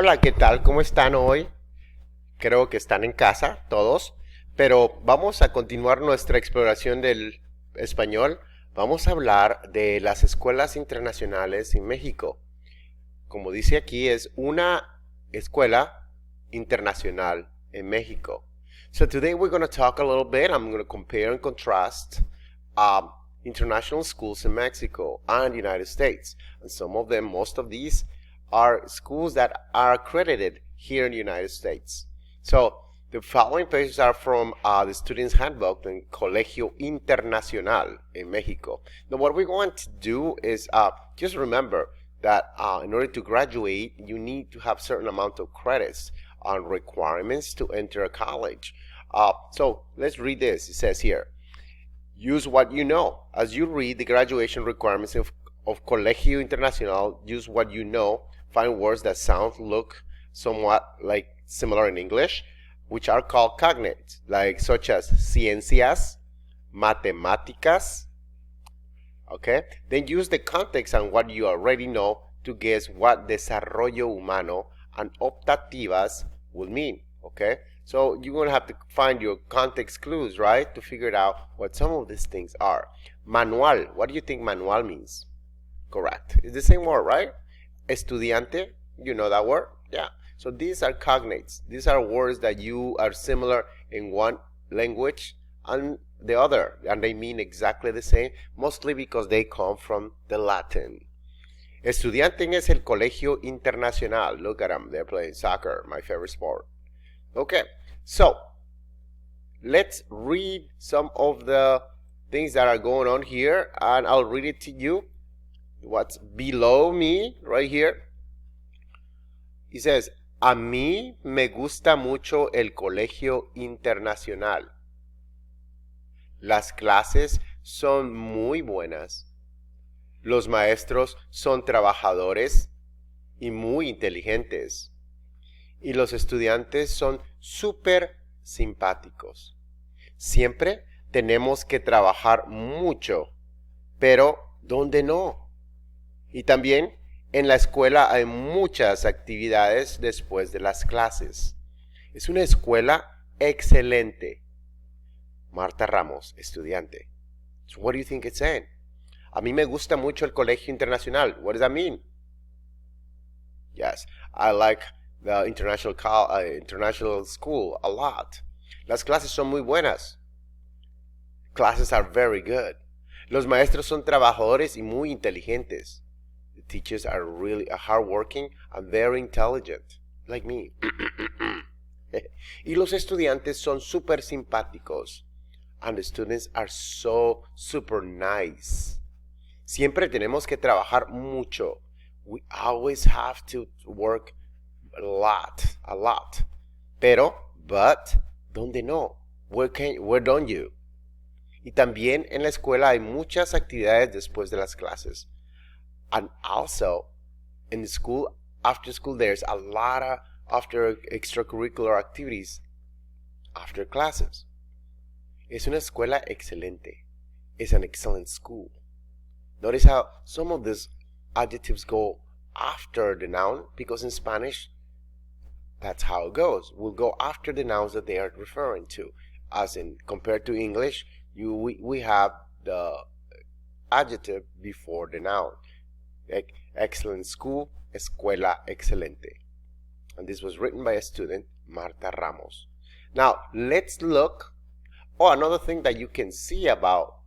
Hola, ¿qué tal? ¿Cómo están hoy? Creo que están en casa todos, pero vamos a continuar nuestra exploración del español. Vamos a hablar de las escuelas internacionales en México. Como dice aquí, es una escuela internacional en México. So today we're going to talk a little bit. I'm going to compare and contrast um, international schools in Mexico and the United States. And some of them, most of these, are schools that are accredited here in the United States. So the following pages are from the Student's Handbook in Colegio Internacional in Mexico. Now what we're going to do is just remember that in order to graduate, you need to have certain amount of credits on requirements to enter a college. So let's read this. It says here, use what you know. As you read the graduation requirements of Colegio Internacional, use what you know. Find words that sound, look somewhat like similar in English, which are called cognates, like such as ciencias, matemáticas. Okay? Then use the context and what you already know to guess what desarrollo humano and optativas will mean. Okay? So you're going to have to find your context clues, right? To figure out what some of these things are. Manual. What do you think manual means? Correct. It's the same word, right? Estudiante. You know that word? Yeah. So these are cognates. These are words that you are similar in one language and the other, and they mean exactly the same, mostly because they come from the Latin. Estudiante es el Colegio Internacional. Look at them. They're playing soccer, my favorite sport. Okay, so let's read some of the things that are going on here, and I'll read it to you. What's below me right here? It says, a mí me gusta mucho el Colegio Internacional. Las clases son muy buenas. Los maestros son trabajadores y muy inteligentes. Y los estudiantes son súper simpáticos. Siempre tenemos que trabajar mucho, pero ¿dónde no? Y también en la escuela hay muchas actividades después de las clases. Es una escuela excelente. Marta Ramos, estudiante. So what do you think it's saying? A mí me gusta mucho el Colegio Internacional. What does that mean? Yes, I like the international school a lot. Las clases son muy buenas. Classes are very good. Los maestros son trabajadores y muy inteligentes. The teachers are really hardworking and very intelligent, like me. Y los estudiantes son súper simpáticos. And the students are so super nice. Siempre tenemos que trabajar mucho. We always have to work a lot. But, ¿dónde no? Where don't you? Y también en la escuela hay muchas actividades después de las clases. And also, in the school, after school, there's a lot of after extracurricular activities after classes. Es una escuela excelente. It's an excellent school. Notice how some of these adjectives go after the noun, because in Spanish, that's how it goes. We'll go after the nouns that they are referring to. As in, compared to English, we have the adjective before the noun. Excellent school, escuela excelente. And this was written by a student, Marta Ramos. Now, let's look. Oh, another thing that you can see about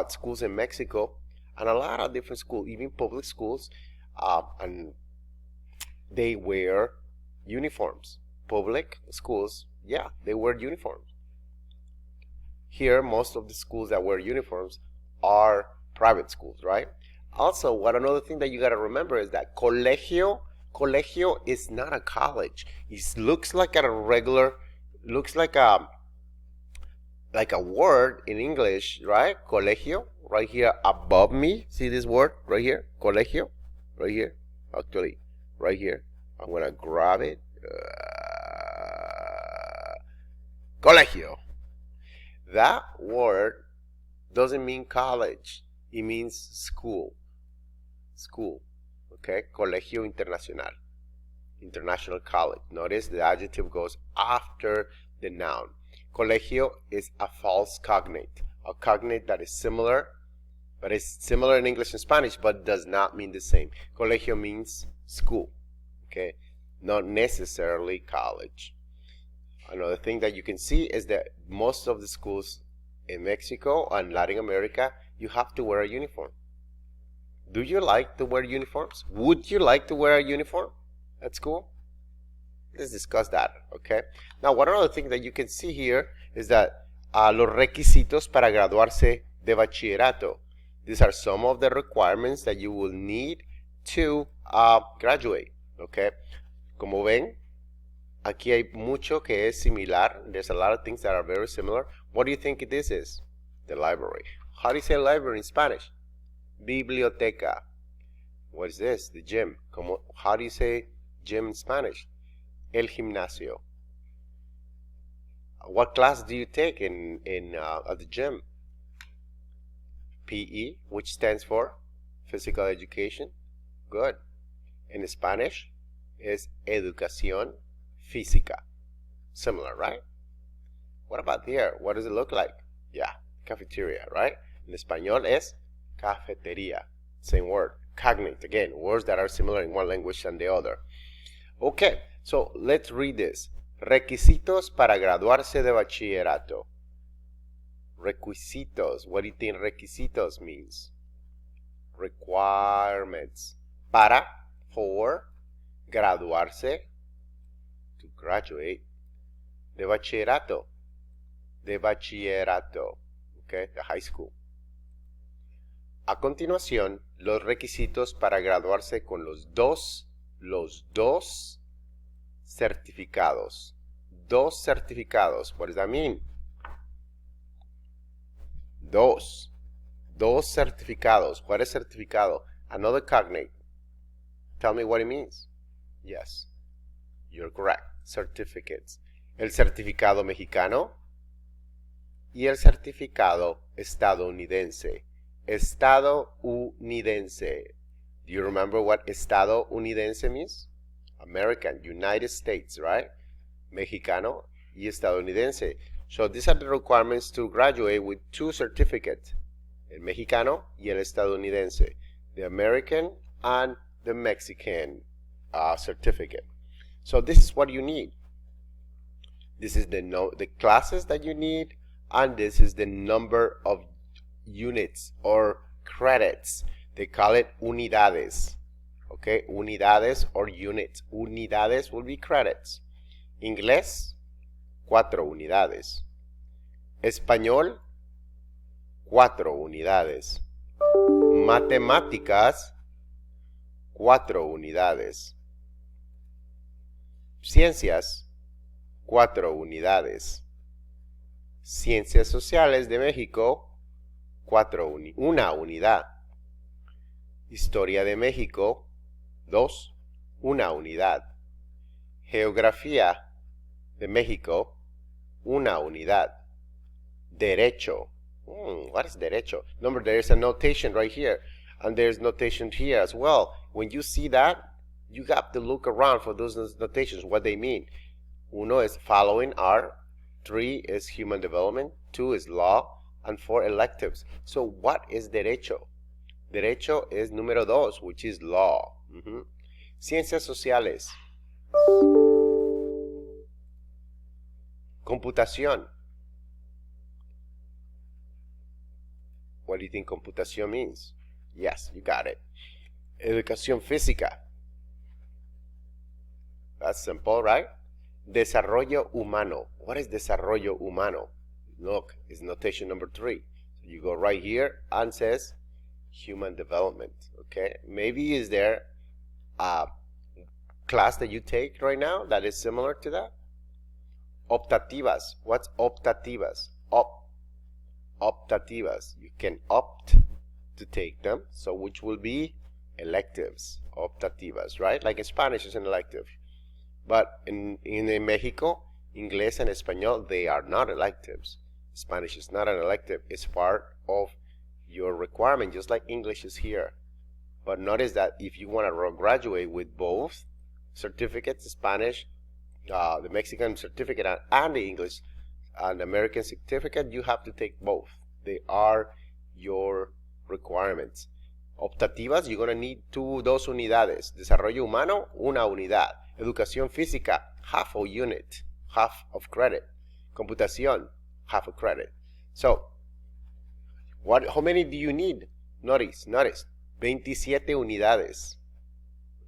schools in Mexico, and a lot of different schools, even public schools, and they wear uniforms. Public schools, yeah, they wear uniforms. Here, most of the schools that wear uniforms are private schools, right? Also, another thing that you got to remember is that colegio is not a college. It looks like like a word in English, right? Colegio, right here above me. See this word right here? Colegio, right here. Actually, right here. I'm going to grab it. Colegio. That word doesn't mean college. It means school. School. Okay? Colegio Internacional. International College. Notice the adjective goes after the noun. Colegio is a false cognate. A cognate that is similar, but it's similar in English and Spanish, but does not mean the same. Colegio means school, okay? Not necessarily college. Another thing that you can see is that most of the schools in Mexico and Latin America, you have to wear a uniform. Do you like to wear uniforms? Would you like to wear a uniform at school? Let's discuss that, okay? Now, one other thing that you can see here is that los requisitos para graduarse de bachillerato. These are some of the requirements that you will need to graduate, okay? Como ven, aquí hay mucho que es similar. There's a lot of things that are very similar. What do you think this is? The library. How do you say library in Spanish? Biblioteca. What is this? The gym. How do you say gym in Spanish? El gimnasio. What class do you take at the gym? PE, which stands for physical education. Good. In Spanish is educación física. Similar, right? What about here? What does it look like? Yeah, cafeteria, right? In Español es cafetería. Same word. Cognate, again, words that are similar in one language than the other. Okay, so let's read this. Requisitos para graduarse de bachillerato. Requisitos. What do you think requisitos means? Requirements. Para, for, graduarse, to graduate, de bachillerato. De bachillerato. Okay, the high school. A continuación, los requisitos para graduarse con los dos certificados. Dos certificados. What does that mean? Dos certificados. What is certificado? Another cognate. Tell me what it means. Yes, you're correct. Certificates. El certificado mexicano y el certificado estadounidense. Estadounidense. Do you remember what estadounidense means? American, United States, right? Mexicano y estadounidense. So these are the requirements to graduate with two certificates. El mexicano y el estadounidense. The American and the Mexican certificate. So this is what you need. This is the classes that you need, and this is the number of units or credits. They call it unidades. Okay, unidades or units. Unidades will be credits. Inglés, 4 unidades. Español, 4 unidades. Matemáticas, 4 unidades. Ciencias, 4 unidades. Ciencias Sociales de México, una unidad. Historia de México, 2, una unidad. Geografía de México, una unidad. Derecho. What is derecho? Remember, there is a notation right here, and there's notation here as well. When you see that, you have to look around for those notations, what they mean. Uno is following are, 3 is human development, 2 is law, and 4 electives. So what is derecho? Derecho is número 2, which is law. Ciencias sociales. Computación. What do you think computación means? Yes, you got it. Educación física. That's simple, right? Desarrollo humano. What is desarrollo humano? Look, it's notation number 3. So you go right here and says human development. Okay, maybe is there a class that you take right now that is similar to that? Optativas. What's optativas? Optativas. You can opt to take them. So which will be electives. Optativas, right? Like in Spanish is an elective. But in Mexico, Inglés and Español, they are not electives. Spanish is not an elective. It's part of your requirement, just like English is here. But notice that if you want to graduate with both certificates, Spanish, the Mexican certificate, and the English and American certificate, you have to take both. They are your requirements. Optativas, you're going to need dos unidades. Desarrollo humano, una unidad. Educación física, half a unit, half of credit. Computación, half a credit. So, how many do you need? Notice, 27 unidades.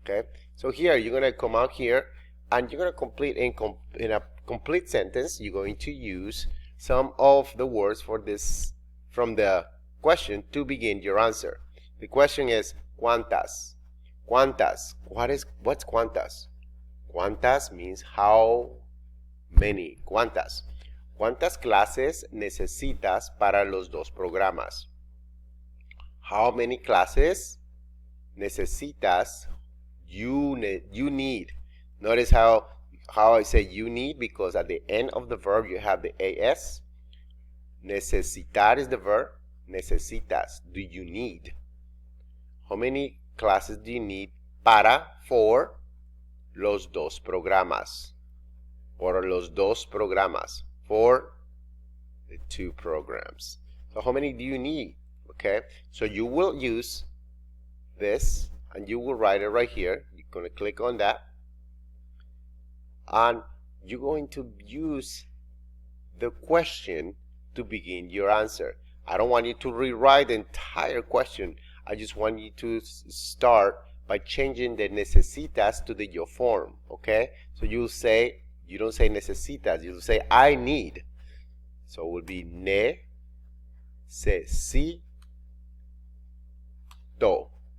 Okay, so here you're going to come out here and you're going to complete in a complete sentence. You're going to use some of the words for this from the question to begin your answer. The question is ¿cuántas? ¿Cuántas? What's cuántas? Cuántas means how many. ¿Cuántas? ¿Cuántas clases necesitas para los dos programas? How many classes necesitas? You need. Notice how I say you need, because at the end of the verb you have the as. Necesitar is the verb. Necesitas. Do you need? How many classes do you need for los dos programas? Por los dos programas. For the two programs. So how many do you need? Okay, so you will use this and you will write it right here. You're going to click on that and you're going to use the question to begin your answer. I don't want you to rewrite the entire question. I just want you to start by changing the necesitas to the yo form. Okay, so you don't say necesitas, you say I need. So it will be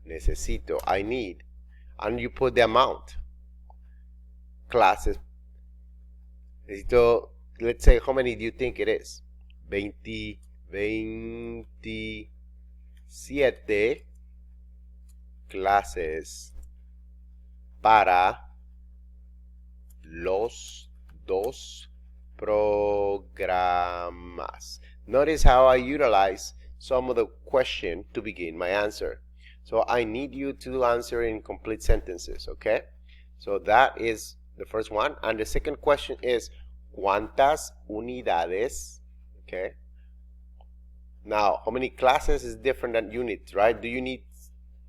necesito, I need, and you put the amount. Classes. Necesito, let's say, how many do you think it is? 27 clases para los dos programas. Notice how I utilize some of the question to begin my answer. So I need you to answer in complete sentences, okay? So that is the first one. And the second question is, ¿cuántas unidades? Okay? Now, how many classes is different than units, right? Do you need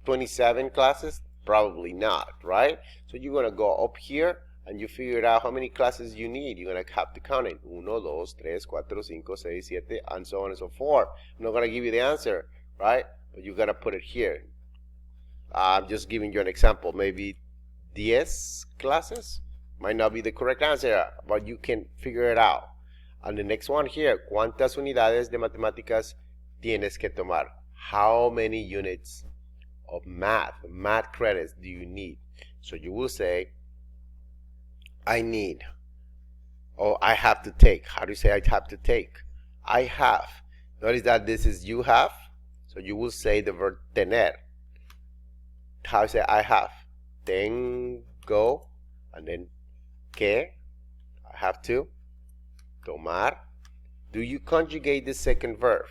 27 classes? Probably not, right? So you're going to go up here and you figure out how many classes you need. You're going to have to count it. 1, 2, 3, 4, 5, 6, 7, and so on and so forth. I'm not going to give you the answer, right? But you got to put it here. I'm just giving you an example. Maybe 10 classes might not be the correct answer, but you can figure it out. And the next one here, ¿cuántas unidades de matemáticas tienes que tomar? How many units of math credits do you need? So you will say, I need, or I have to take. How do you say I have to take? I have. Notice that this is you have, so you will say the verb tener. How do you say I have? Tengo, and then que, I have to. Tomar. Do you conjugate the second verb?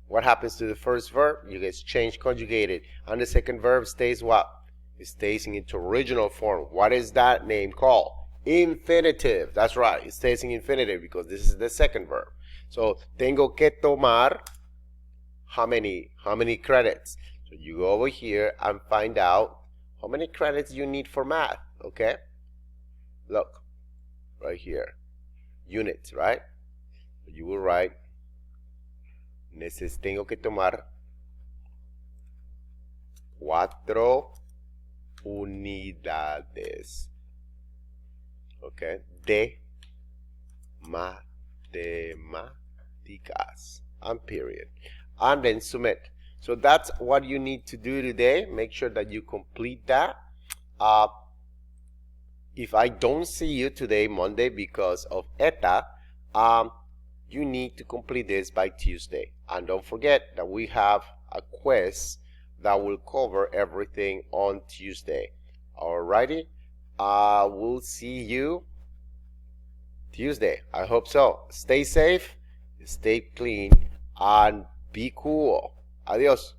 What happens to the first verb? You guys change conjugated, and the second verb stays what? It stays in its original form. What is that name called? Infinitive. That's right. It stays in infinitive because this is the second verb. So tengo que tomar how many credits? So you go over here and find out how many credits you need for math. Okay? Look right here. Units, right? So you will write tengo que tomar 4 unidades. Okay, de matemáticas, and period, and then submit. So that's what you need to do today. Make sure that you complete that. If I don't see you today, Monday, because of ETA, you need to complete this by Tuesday. And don't forget that we have a quiz that will cover everything on Tuesday. Alrighty? We'll see you Tuesday. I hope so. Stay safe, stay clean, and be cool. Adios.